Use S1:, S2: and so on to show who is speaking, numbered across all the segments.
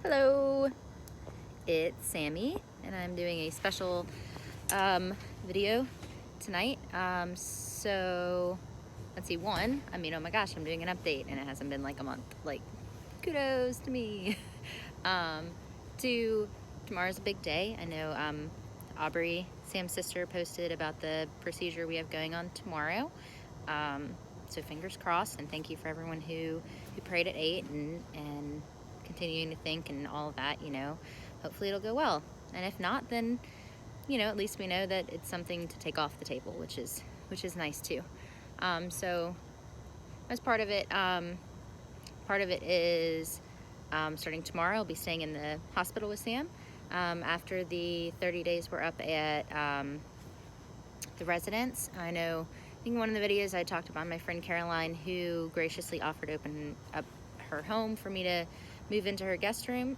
S1: Hello, it's Sammy, and I'm doing a special video tonight. So let's see. One, oh my gosh, I'm doing an update, and it hasn't been like a month. Like, kudos to me. Two, tomorrow's a big day. I know Aubrey, Sam's sister, posted about the procedure we have going on tomorrow. So fingers crossed, and thank you for everyone who prayed at 8 and continuing to think and all of that. Hopefully it'll go well, and if not, then at least we know that it's something to take off the table, which is nice too. So as part of it is starting tomorrow, I'll be staying in the hospital with Sam after the 30 days we're up at the residence. I think one of the videos I talked about my friend Caroline, who graciously offered to open up her home for me to move into her guest room.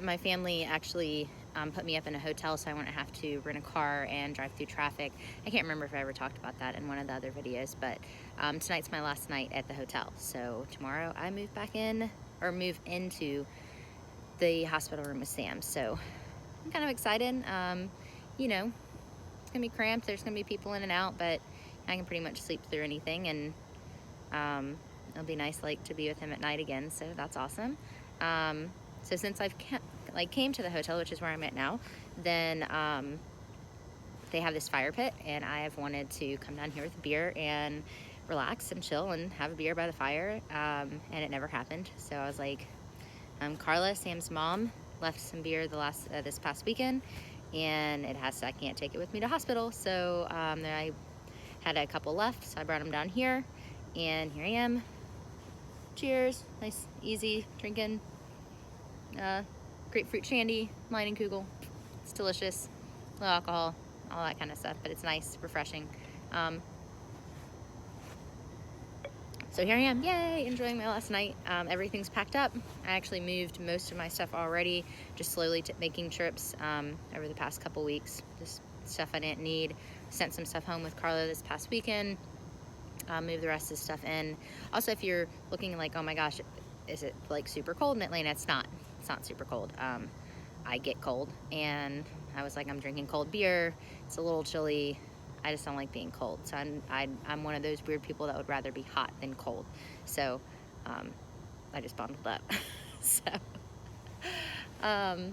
S1: My family actually put me up in a hotel, so I wouldn't have to rent a car and drive through traffic. I can't remember if I ever talked about that in one of the other videos, but tonight's my last night at the hotel. So tomorrow I move into the hospital room with Sam. So I'm kind of excited. It's gonna be cramped. There's gonna be people in and out, but I can pretty much sleep through anything, and it'll be nice to be with him at night again. So that's awesome. So since I've came to the hotel, which is where I'm at now, then they have this fire pit, and I have wanted to come down here with a beer and relax and chill and have a beer by the fire, and it never happened. So I was like, Carla, Sam's mom, left some beer this past weekend, and I can't take it with me to hospital. So then I had a couple left, so I brought them down here, and here I am. Cheers. Nice, easy drinking. Grapefruit shandy, Leinenkugel. It's delicious. Low alcohol, all that kind of stuff, but it's nice, refreshing. So here I am, yay, enjoying my last night. Everything's packed up. I actually moved most of my stuff already, just slowly making trips over the past couple weeks. Just stuff I didn't need. Sent some stuff home with Carla this past weekend. Moved the rest of the stuff in. Also, if you're looking oh my gosh, is it super cold in Atlanta? It's not super cold. I get cold, and I was I'm drinking cold beer. It's a little chilly. I just don't like being cold. So I'm one of those weird people that would rather be hot than cold. So I just bundled up. So that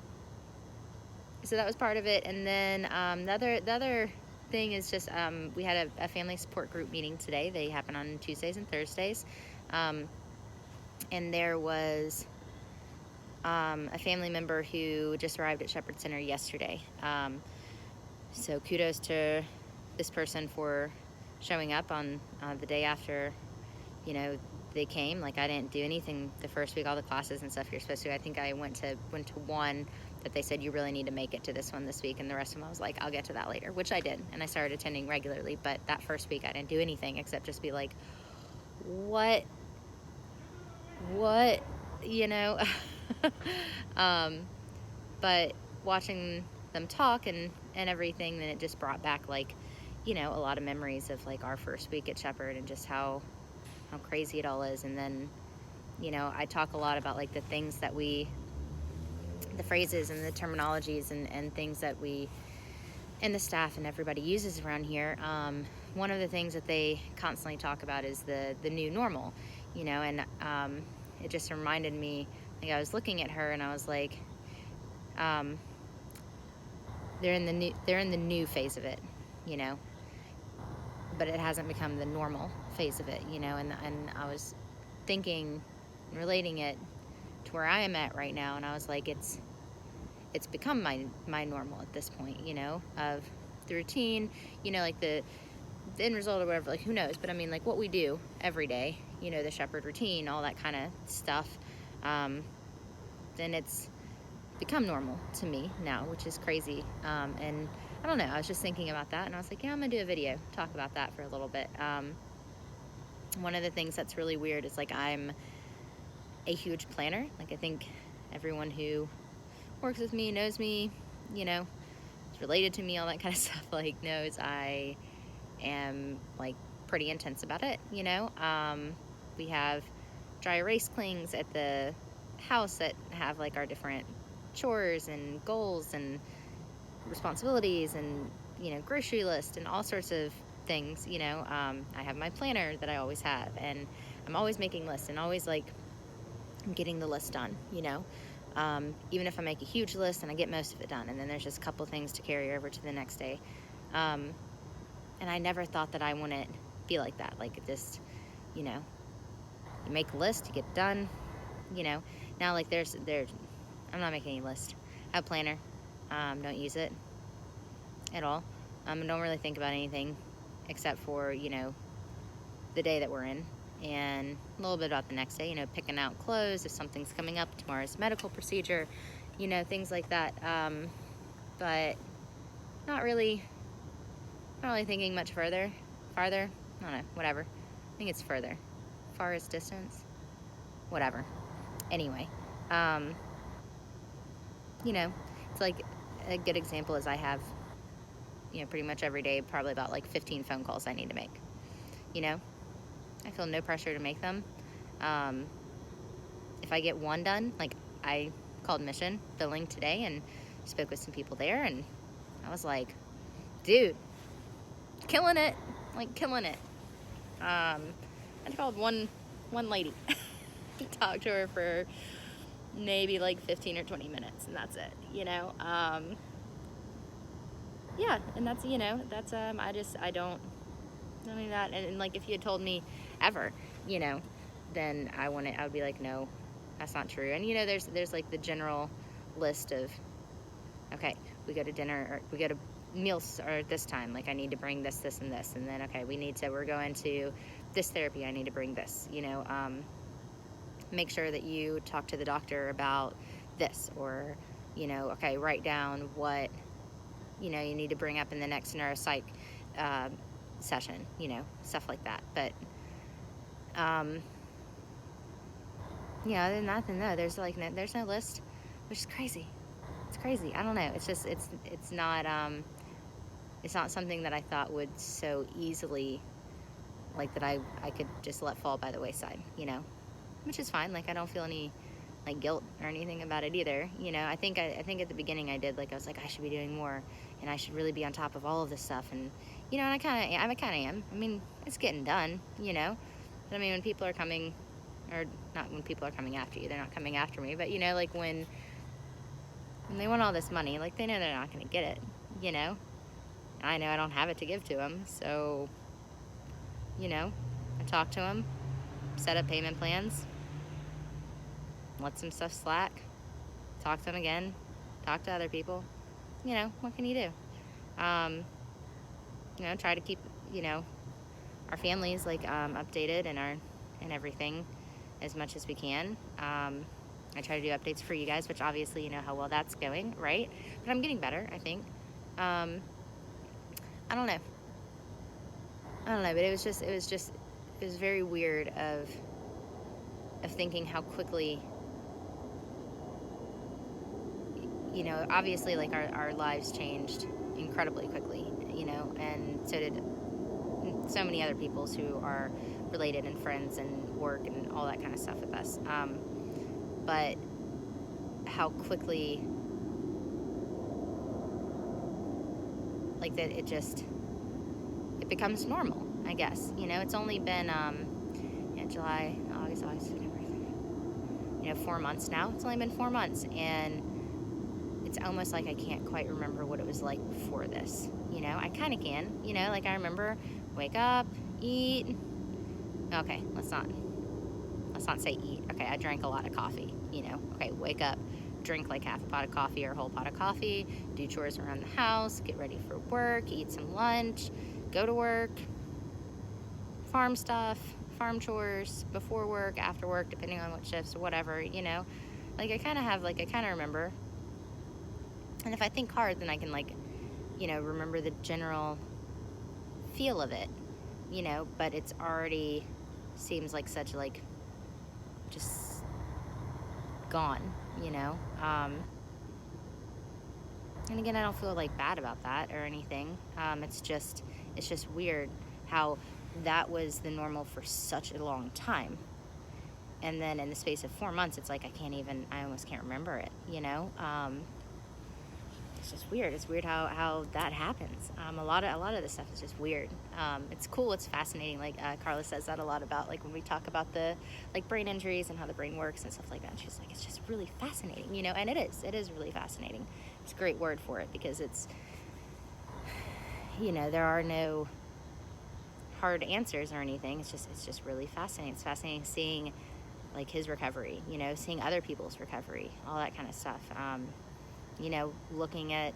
S1: was part of it. And then the other thing is just we had a family support group meeting today. They happen on Tuesdays and Thursdays. And there was a family member who just arrived at Shepherd Center yesterday. So kudos to this person for showing up on the day after, they came. I didn't do anything the first week, all the classes and stuff you're supposed to. I think I went to one that they said you really need to make it to this one this week, and the rest of them I was like, I'll get to that later, which I did, and I started attending regularly. But that first week I didn't do anything except just be like, what, but watching them talk and everything, then it just brought back a lot of memories of our first week at Shepherd, and just how crazy it all is. And then I talk a lot about the things that the phrases and the terminologies and things that we and the staff and everybody uses around here. One of the things that they constantly talk about is the new normal, and it just reminded me, I was looking at her and I was like, they're in the new phase of it, but it hasn't become the normal phase of it, and I was thinking and relating it to where I am at right now, and I was like, it's become my normal at this point, of the routine, the end result or whatever, who knows, but I mean, what we do every day, the Shepherd routine, all that kind of stuff, then it's become normal to me now, which is crazy. And I don't know, I was just thinking about that, and I was like, yeah, I'm gonna do a video, talk about that for a little bit. One of the things that's really weird is I'm a huge planner. I think everyone who works with me, knows me, is related to me, all that kind of stuff, knows I am pretty intense about it. We have dry erase clings at the house that have like our different chores and goals and responsibilities and, grocery list and all sorts of things. I have my planner that I always have, and I'm always making lists and always like getting the list done, even if I make a huge list and I get most of it done, and then there's just a couple things to carry over to the next day. And I never thought that I wouldn't be like that. Like, just, you you make a list, you get it done, Now, like, I'm not making any list. I have a planner. Don't use it at all. I don't really think about anything except for, the day that we're in, and a little bit about the next day, picking out clothes if something's coming up, tomorrow's medical procedure, things like that. But not really thinking much farther. I don't know, whatever. I think it's further. Farthest distance? Whatever. Anyway, it's like a good example is I have, pretty much every day, probably about like 15 phone calls I need to make. I feel no pressure to make them. If I get one done, like I called Mission Billing today and spoke with some people there, and I was like, dude, killing it, I called one lady, talked to her for maybe like 15 or 20 minutes, and that's it, yeah, and that's, I don't mean that, and like, if you had told me ever, then I would be like, no, that's not true. And there's like the general list of, okay, we go to dinner, or we go to meals, or this time, like I need to bring this, and this, and then, okay, we're going to this therapy, I need to bring this, make sure that you talk to the doctor about this, or, okay, write down what, you need to bring up in the next neuropsych session, stuff like that. But other than that, then no, there's no list, which is crazy. It's crazy. I don't know. It's just it's not something that I thought would so easily, like, that I could just let fall by the wayside, which is fine. Like, I don't feel any like guilt or anything about it either. I think at the beginning I did, like, I was like, I should be doing more, and I should really be on top of all of this stuff, and and I kind of am. I mean, it's getting done, but I mean, when people are coming, or not when people are coming after you, they're not coming after me, but like when they want all this money, like, they know they're not going to get it, I know I don't have it to give to them, so I talk to them, set up payment plans, let some stuff slack, talk to them again, talk to other people. What can you do? Try to keep, our families, like, updated and everything as much as we can. I try to do updates for you guys, which obviously you know how well that's going, right? But I'm getting better, I think. I don't know, but it was very weird of thinking how quickly, obviously, like, our lives changed incredibly quickly, and so did so many other people's who are related and friends and work and all that kind of stuff with us. But how quickly, like, that it becomes normal, I guess. It's only been July, August, September, 4 months now. It's only been 4 months, and it's almost like I can't quite remember what it was like before this. I kind of can, like, I remember wake up, eat. Okay, let's not say eat. Okay, I drank a lot of coffee, Okay, wake up, drink like half a pot of coffee or a whole pot of coffee, do chores around the house, get ready for work, eat some lunch, go to work, farm stuff, farm chores, before work, after work, depending on what shifts or whatever, Like, I kind of remember. And if I think hard, then I can, like, remember the general feel of it, but it's already seems like such, like, just gone, and again, I don't feel like bad about that or anything. It's just weird how that was the normal for such a long time, And then in the space of 4 months, it's like I almost can't remember it, you know? It's just weird. It's weird how that happens. A lot of this stuff is just weird. It's cool. It's fascinating. Like Carla says that a lot about, like, when we talk about the like brain injuries and how the brain works and stuff like that. And she's like, it's just really fascinating, you know. And it is really fascinating. It's a great word for it, because it's, you know, there are no hard answers or anything. It's just really fascinating. It's fascinating seeing like his recovery, you know, seeing other people's recovery, all that kind of stuff. You know, looking at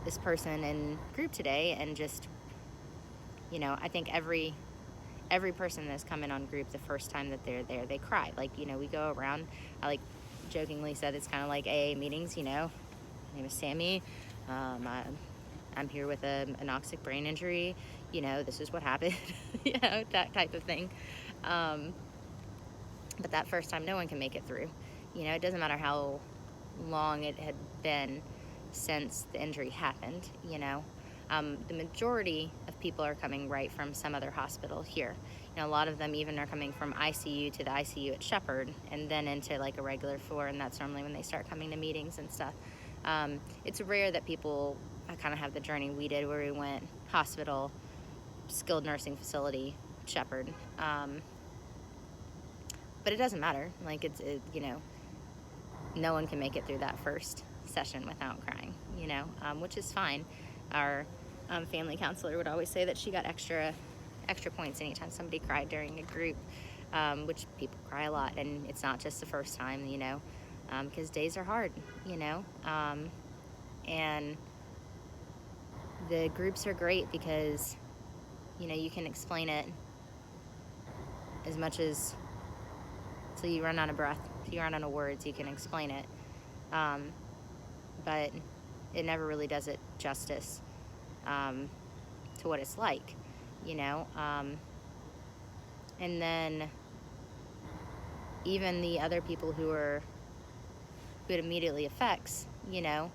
S1: this person in group today, and just, you know, I think every person that's come in on group, the first time that they're there, they cry. Like, you know, we go around, I like jokingly said it's kind of like AA meetings, you know. My name is Sammy. I'm here with an anoxic brain injury. You know, this is what happened. You know, that type of thing. But that first time, no one can make it through. You know, it doesn't matter how long it had been since the injury happened, you know. The majority of people are coming right from some other hospital here. You know, a lot of them even are coming from ICU to the ICU at Shepherd, and then into like a regular floor, and that's normally when they start coming to meetings and stuff. It's rare that people kind of have the journey we did, where we went hospital, skilled nursing facility, Shepherd. But it doesn't matter. Like, you know, no one can make it through that first session without crying, you know, which is fine. Our family counselor would always say that she got extra points anytime somebody cried during a group, which people cry a lot, and it's not just the first time, you know, because days are hard, you know, and the groups are great because, you know, you can explain it as much as till you run out of breath, till you run out of words. You can explain it, but it never really does it justice to what it's like, you know. And then even the other people who it immediately affects, you know,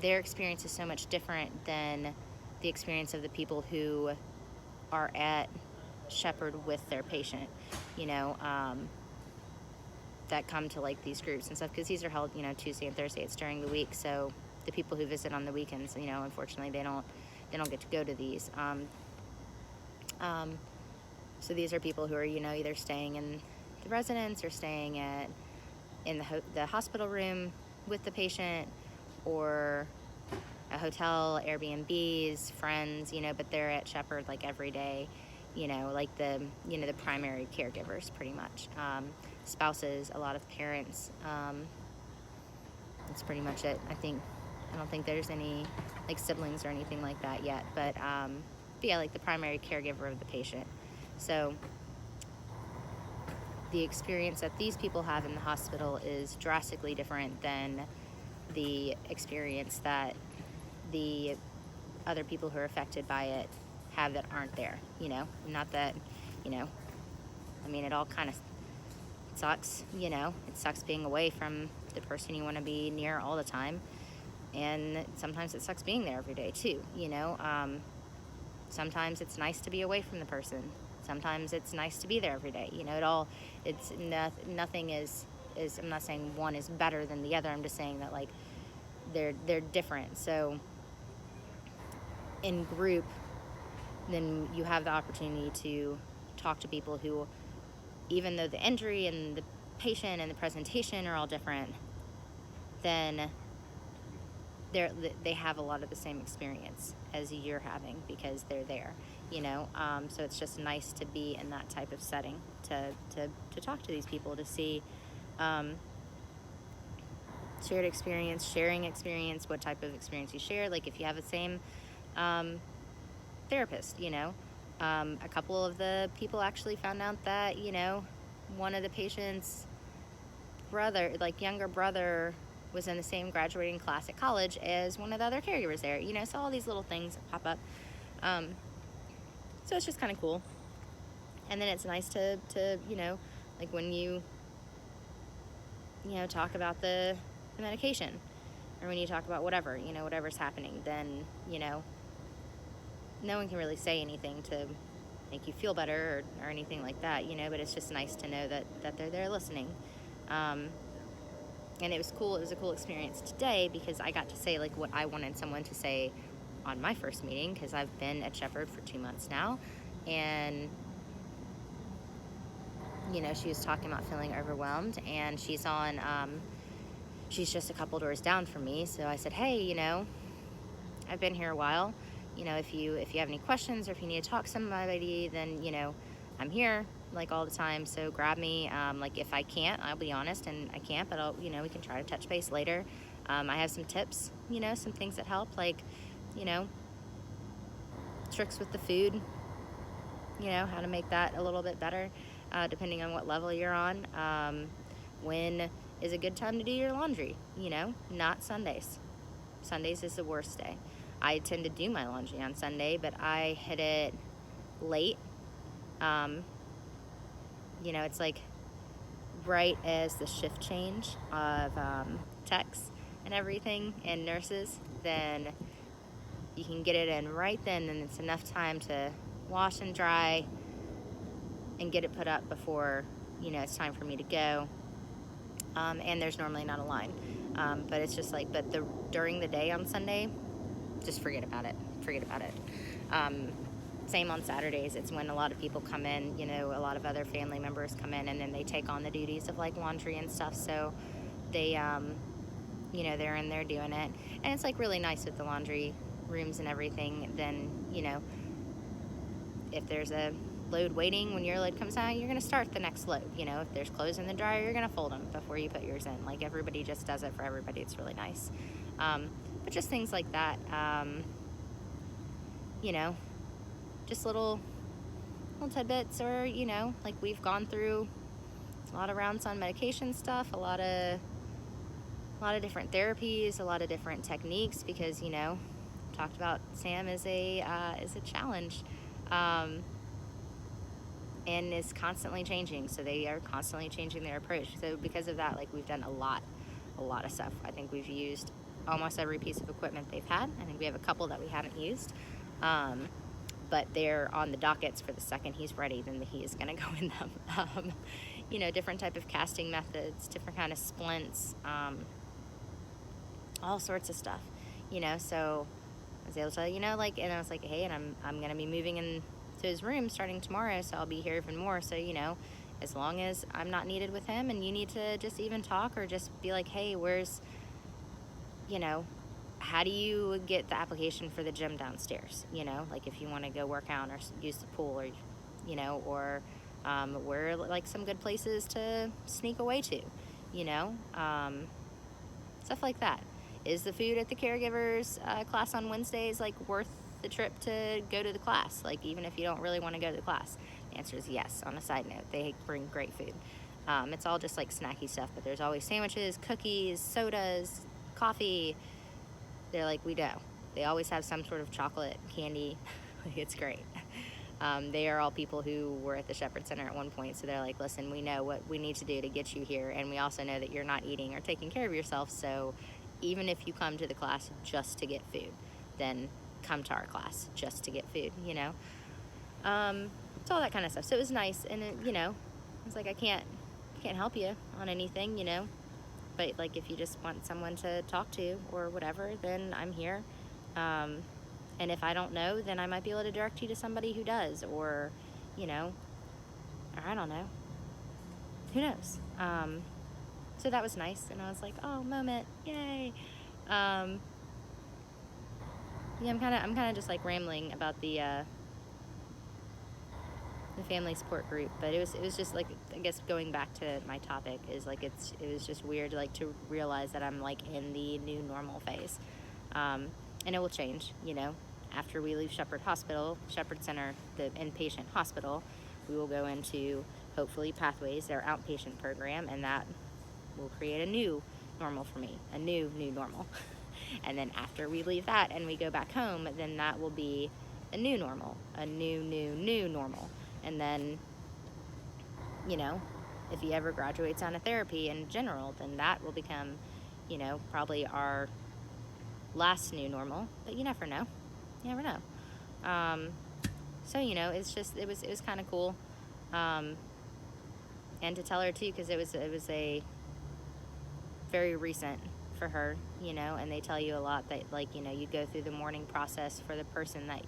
S1: their experience is so much different than the experience of the people who are at Shepherd with their patient, you know, that come to like these groups and stuff, because these are held, you know, Tuesday and Thursday. It's during the week, so the people who visit on the weekends, you know, unfortunately they don't get to go to these. So these are people who are, you know, either staying in the residence or staying in the hospital room with the patient, or a hotel, Airbnbs, friends, you know, but they're at Shepherd like every day, you know, like the primary caregivers pretty much. Spouses, a lot of parents. That's pretty much it. I don't think there's any like siblings or anything like that yet, but yeah, like the primary caregiver of the patient. So the experience that these people have in the hospital is drastically different than the experience that the other people who are affected by it have that aren't there, you know. Not that, you know, I mean, it all kind of sucks, you know. It sucks being away from the person you want to be near all the time, and sometimes it sucks being there every day too, you know. Sometimes it's nice to be away from the person, sometimes it's nice to be there every day, you know. Nothing is I'm not saying one is better than the other. I'm just saying that like they're different. So in group, then you have the opportunity to talk to people who, even though the injury and the patient and the presentation are all different, then they have a lot of the same experience as you're having, because they're there, you know. So it's just nice to be in that type of setting, to talk to these people, to see sharing experience, what type of experience you share. Like if you have the same therapist, you know. A couple of the people actually found out that, you know, one of the patient's younger brother was in the same graduating class at college as one of the other caregivers there, you know. So all these little things that pop up. So it's just kind of cool. And then it's nice to you know, like when you know, talk about the medication, or when you talk about whatever, you know, whatever's happening, then, you know, no one can really say anything to make you feel better or anything like that, you know, but it's just nice to know that they're there listening. And it was cool. It was a cool experience today because I got to say like what I wanted someone to say on my first meeting, because I've been at Shepherd for 2 months now. And, you know, she was talking about feeling overwhelmed, and she's just a couple doors down from me. So I said, hey, you know, I've been here a while. You know, if you have any questions or if you need to talk to somebody, then, you know, I'm here like all the time. So grab me. Like if I can't, I'll be honest, and I can't, but we can try to touch base later. I have some tips, you know, some things that help, like, you know, tricks with the food, you know, how to make that a little bit better, depending on what level you're on. When is a good time to do your laundry? You know, not Sundays. Sundays is the worst day. I tend to do my laundry on Sunday, but I hit it late. You know, it's like right as the shift change of techs and everything and nurses, then you can get it in right then, and it's enough time to wash and dry and get it put up before, you know, it's time for me to go. And there's normally not a line. But it's just like, during the day on Sunday, just forget about it. Same on Saturdays. It's when a lot of people come in, you know, a lot of other family members come in, and then they take on the duties of like laundry and stuff. So they, you know, they're in there doing it. And it's like really nice with the laundry rooms and everything. Then, you know, if there's a load waiting, when your load comes out, you're going to start the next load. You know, if there's clothes in the dryer, you're going to fold them before you put yours in. Like, everybody just does it for everybody. It's really nice. But just things like that, you know, just little tidbits. Or, you know, like, we've gone through a lot of rounds on medication stuff, a lot of different therapies, a lot of different techniques, because, you know, talked about Sam is a challenge. And is constantly changing. So they are constantly changing their approach. So because of that, like, we've done a lot of stuff. I think we've used almost every piece of equipment they've had. I think we have a couple that we haven't used. But they're on the dockets for the second he's ready, then he is going to go in them. You know, different type of casting methods, different kind of splints, all sorts of stuff, you know. So I was able to, you know, like, and I was like, hey, and I'm going to be moving in to his room starting tomorrow, so I'll be here even more. So, you know, as long as I'm not needed with him, and you need to just even talk or just be like, hey, where's, you know, how do you get the application for the gym downstairs? You know, like, if you want to go work out or use the pool, or, you know, or where, like, some good places to sneak away to, you know, stuff like that. Is the food at the caregivers class on Wednesdays, like, worth the trip to go to the class? Like, even if you don't really want to go to the class? The answer is yes. On a side note, they bring great food. It's all just like snacky stuff, but there's always sandwiches, cookies, sodas, coffee. They're like, we know. They always have some sort of chocolate, candy. It's great. They are all people who were at the Shepherd Center at one point, so they're like, listen, we know what we need to do to get you here, and we also know that you're not eating or taking care of yourself, so even if you come to the class just to get food, then come to our class just to get food, you know. It's all that kind of stuff. So it was nice, and it, you know, it's like, I can't help you on anything, you know, but like, if you just want someone to talk to or whatever, then I'm here. And if I don't know, then I might be able to direct you to somebody who does, or, you know, or I don't know, who knows. So that was nice, and I was like, oh, moment, yay. Yeah, I'm kind of just like rambling about the family support group, but it was just like, I guess going back to my topic is like, it was just weird, like, to realize that I'm like in the new normal phase, and it will change, you know. After we leave Shepherd Center, the inpatient hospital, we will go into, hopefully, Pathways, their outpatient program, and that will create a new normal for me, a new normal. And then after we leave that and we go back home, then that will be a new normal, a new normal. And then, you know, if he ever graduates out of therapy in general, then that will become, you know, probably our last new normal. But you never know. You never know. So, you know, it was kind of cool. And to tell her too, because it was a very recent for her, you know, and they tell you a lot that, like, you know, you go through the mourning process for the person that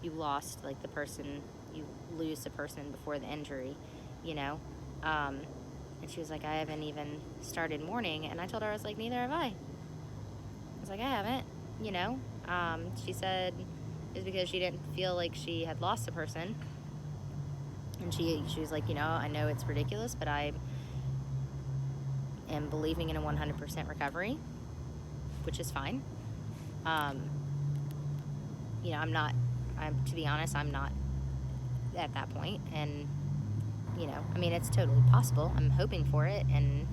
S1: you lost, like the person, you lose the person before the injury, you know. And she was like, I haven't even started mourning. And I told her, I was like, neither have I. I was like, I haven't, you know. She said it's because she didn't feel like she had lost the person. And she was like, you know, I know it's ridiculous, but I am believing in a 100% recovery, which is fine. You know, to be honest, I'm not at that point. And, you know, I mean, it's totally possible. I'm hoping for it and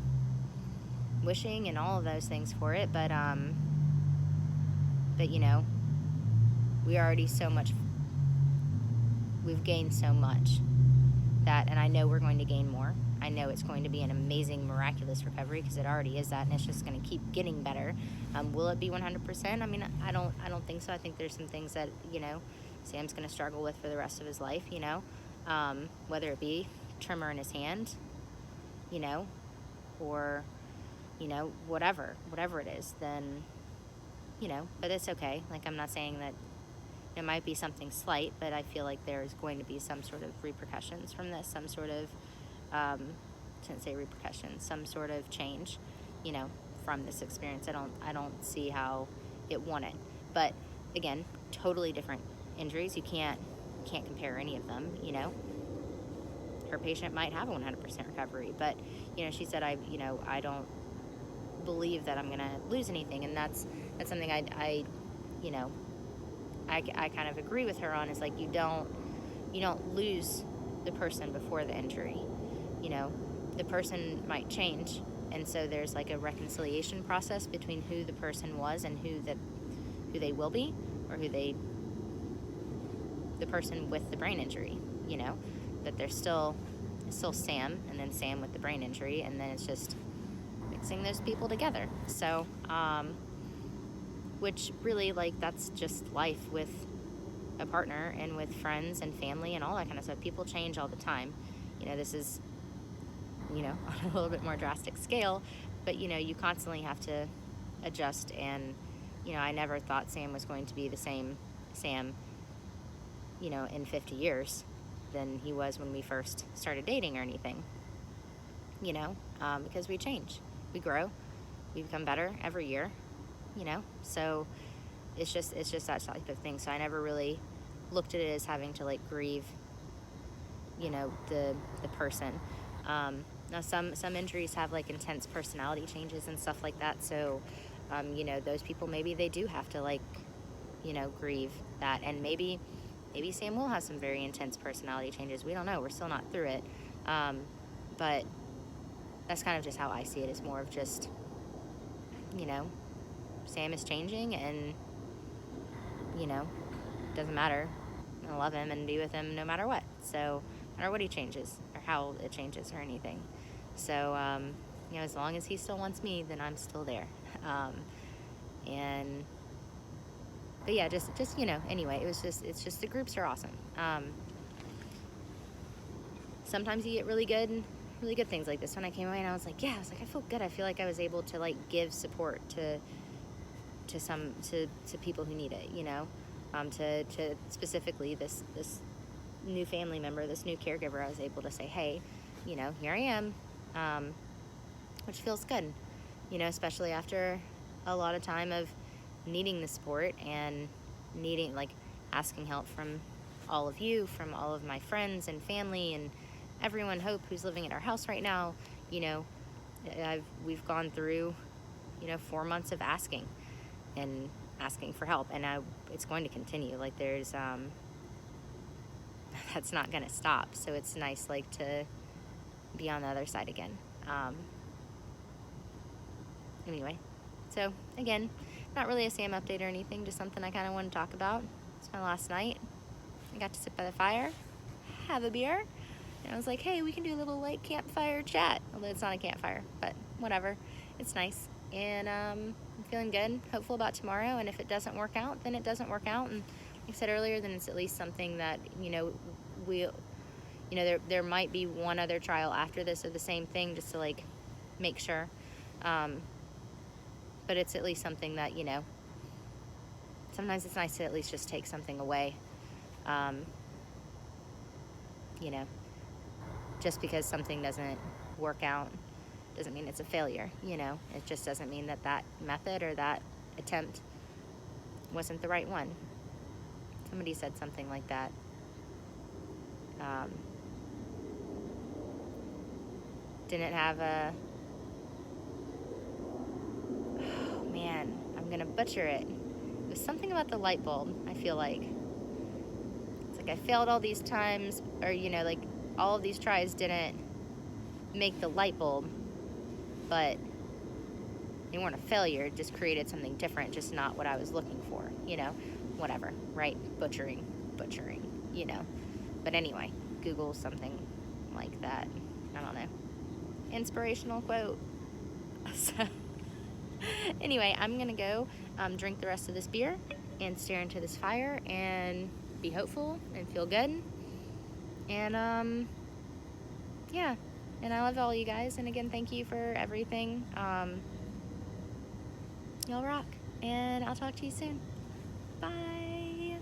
S1: wishing and all of those things for it. But you know, we've gained so much that, and I know we're going to gain more. I know it's going to be an amazing, miraculous recovery, because it already is that, and it's just going to keep getting better. Will it be 100%? I mean, I don't think so. I think there's some things that, you know, Sam's going to struggle with for the rest of his life, you know, whether it be tremor in his hand, you know, or, you know, whatever it is, then, you know, but it's okay. Like, I'm not saying that it might be something slight, but I feel like there's going to be some sort of repercussions from this, some sort of, shouldn't say repercussions, some sort of change, you know, from this experience. I don't see how it won it. But again, totally different injuries. You can't compare any of them, you know. Her patient might have a 100% recovery, but, you know, she said, I don't believe that I'm going to lose anything. And that's something I you know, I kind of agree with her on, is like, you don't lose the person before the injury. You know, the person might change, and so there's like a reconciliation process between who the person was and who they will be, or the person with the brain injury, you know, that there's still Sam, and then Sam with the brain injury, and then it's just mixing those people together. So, which really, like, that's just life with a partner and with friends and family and all that kind of stuff. People change all the time. You know, this is, you know, on a little bit more drastic scale, but, you know, you constantly have to adjust. And, you know, I never thought Sam was going to be the same Sam, you know, in 50 years than he was when we first started dating or anything, you know, because we change, we grow, we become better every year, you know. So it's just that type of thing. So I never really looked at it as having to, like, grieve, you know, the person. Now some injuries have, like, intense personality changes and stuff like that. So, you know, those people, maybe they do have to, like, you know, grieve that. And maybe Sam will have some very intense personality changes. We don't know. We're still not through it. But that's kind of just how I see it. It's more of just, you know, Sam is changing, and, you know, doesn't matter. I love him and be with him no matter what. So, no matter what he changes or how it changes or anything. So, you know, as long as he still wants me, then I'm still there. But yeah, just, you know, anyway, it's just the groups are awesome. Sometimes you get really good things like this. When I came away, and I was like, I feel good. I feel like I was able to, like, give support to people who need it, you know, to specifically this new family member, this new caregiver. I was able to say, hey, you know, here I am, which feels good, you know, especially after a lot of time of needing the support and needing, like, asking help from all of you, from all of my friends and family and everyone, Hope, who's living at our house right now. You know, we've gone through, you know, 4 months of asking for help, and it's going to continue. Like, there's that's not going to stop. So it's nice, like, to be on the other side again. Anyway, so again, not really a Sam update or anything, just something I kind of want to talk about. It's my last night. I got to sit by the fire, have a beer, and I was like, hey, we can do a little, like, campfire chat. Although it's not a campfire, but whatever. It's nice. And I'm feeling good, hopeful about tomorrow. And if it doesn't work out, then it doesn't work out, and I said earlier, then it's at least something that, there might be one other trial after this of the same thing, just to like make sure. But it's at least something that, sometimes it's nice to at least just take something away. You know, just because something doesn't work out doesn't mean it's a failure. It just doesn't mean that that method or that attempt wasn't the right one. Somebody said something like that. Didn't have a, oh man, I'm gonna butcher it. It was something about the light bulb, I feel like. It's like I failed all these times, or, like all of these tries didn't make the light bulb, but they weren't a failure, it just created something different, just not what I was looking for, whatever, right? Butchering, But anyway, Google something like that. I don't know. Inspirational quote. So, anyway, I'm gonna go drink the rest of this beer and stare into this fire and be hopeful and feel good. And, yeah. And I love all you guys. And again, thank you for everything. Y'all rock. And I'll talk to you soon. Bye.